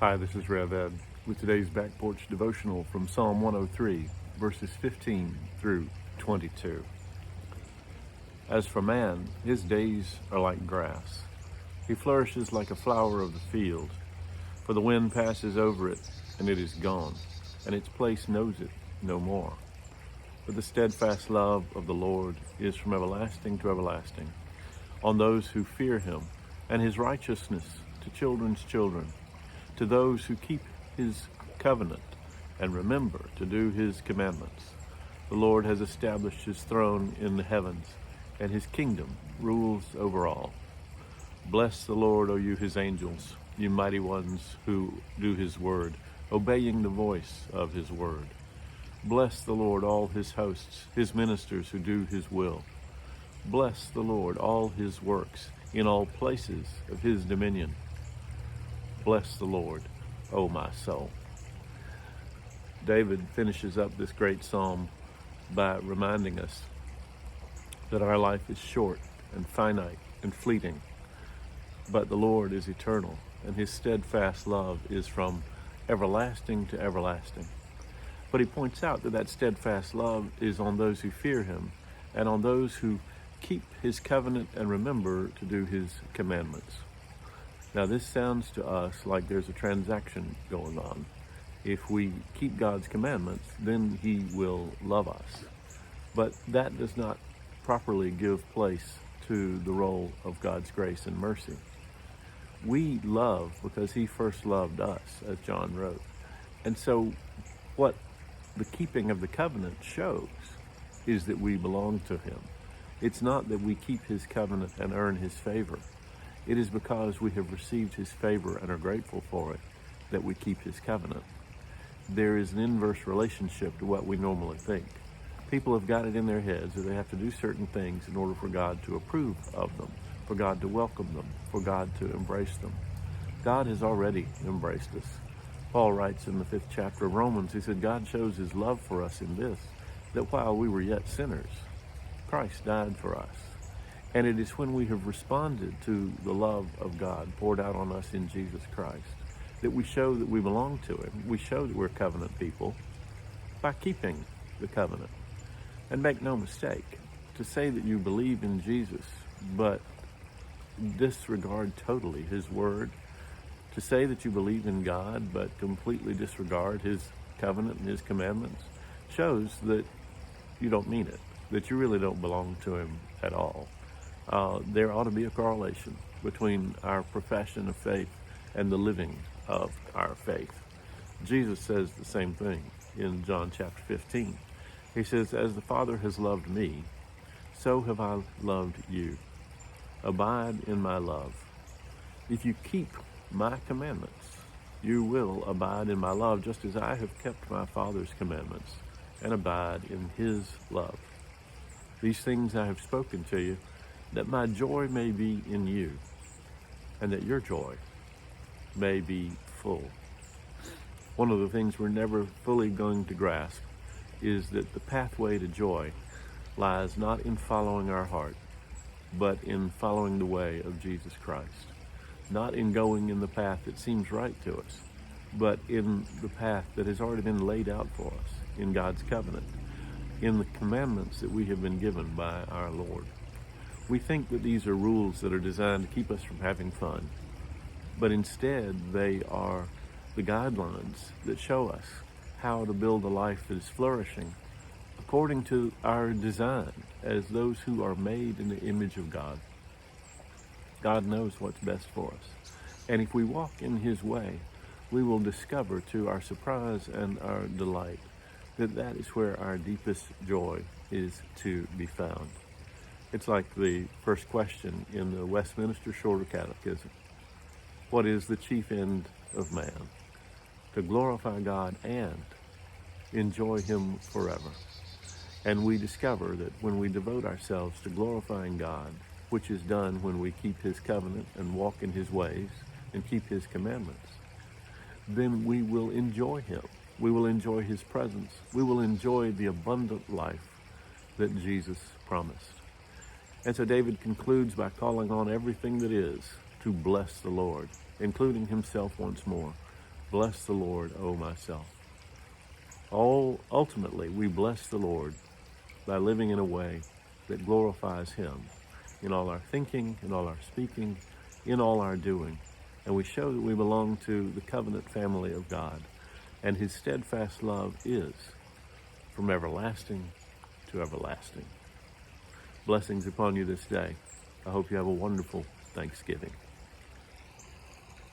Hi, this is Rev Ed with today's Back Porch Devotional from Psalm 103, verses 15 through 22. As for man, his days are like grass. He flourishes like a flower of the field. For the wind passes over it, and it is gone, and its place knows it no more. But the steadfast love of the Lord is from everlasting to everlasting, on those who fear him, and his righteousness to children's children, to those who keep his covenant and remember to do his commandments. The Lord has established his throne in the heavens, and his kingdom rules over all. Bless the Lord, O you his angels, you mighty ones who do his word, obeying the voice of his word. Bless the Lord, all his hosts, his ministers who do his will. Bless the Lord, all his works, in all places of his dominion. Bless the Lord, O my soul. David finishes up this great psalm by reminding us that our life is short and finite and fleeting, but the Lord is eternal, and his steadfast love is from everlasting to everlasting. But he points out that that steadfast love is on those who fear him and on those who keep his covenant and remember to do his commandments. Now, this sounds to us like there's a transaction going on. If we keep God's commandments, then he will love us. But that does not properly give place to the role of God's grace and mercy. We love because he first loved us, as John wrote. And so what the keeping of the covenant shows is that we belong to him. It's not that we keep his covenant and earn his favor. It is because we have received his favor and are grateful for it that we keep his covenant. There is an inverse relationship to what we normally think. People have got it in their heads that they have to do certain things in order for God to approve of them, for God to welcome them, for God to embrace them. God has already embraced us. Paul writes in the 5th chapter of Romans, he said, God shows his love for us in this, that while we were yet sinners, Christ died for us. And it is when we have responded to the love of God poured out on us in Jesus Christ that we show that we belong to him. We show that we're covenant people by keeping the covenant. And make no mistake, to say that you believe in Jesus but disregard totally his word, to say that you believe in God but completely disregard his covenant and his commandments, shows that you don't mean it, that you really don't belong to him at all. There ought to be a correlation between our profession of faith and the living of our faith. Jesus says the same thing in John chapter 15. He says, as the Father has loved me, so have I loved you. Abide in my love. If you keep my commandments, you will abide in my love, just as I have kept my Father's commandments and abide in his love. These things I have spoken to you, that my joy may be in you, and that your joy may be full. One of the things we're never fully going to grasp is that the pathway to joy lies not in following our heart, but in following the way of Jesus Christ. Not in going in the path that seems right to us, but in the path that has already been laid out for us in God's covenant, in the commandments that we have been given by our Lord. We think that these are rules that are designed to keep us from having fun, but instead they are the guidelines that show us how to build a life that is flourishing according to our design as those who are made in the image of God. God knows what's best for us. And if we walk in his way, we will discover to our surprise and our delight that that is where our deepest joy is to be found. It's like the first question in the Westminster Shorter Catechism. What is the chief end of man? To glorify God and enjoy him forever. And we discover that when we devote ourselves to glorifying God, which is done when we keep his covenant and walk in his ways and keep his commandments, then we will enjoy him. We will enjoy his presence. We will enjoy the abundant life that Jesus promised. And so David concludes by calling on everything that is to bless the Lord, including himself once more, Bless the Lord, O my soul. Ultimately, we bless the Lord by living in a way that glorifies him in all our thinking, in all our speaking, in all our doing. And we show that we belong to the covenant family of God. And his steadfast love is from everlasting to everlasting. Blessings upon you this day. I hope you have a wonderful Thanksgiving.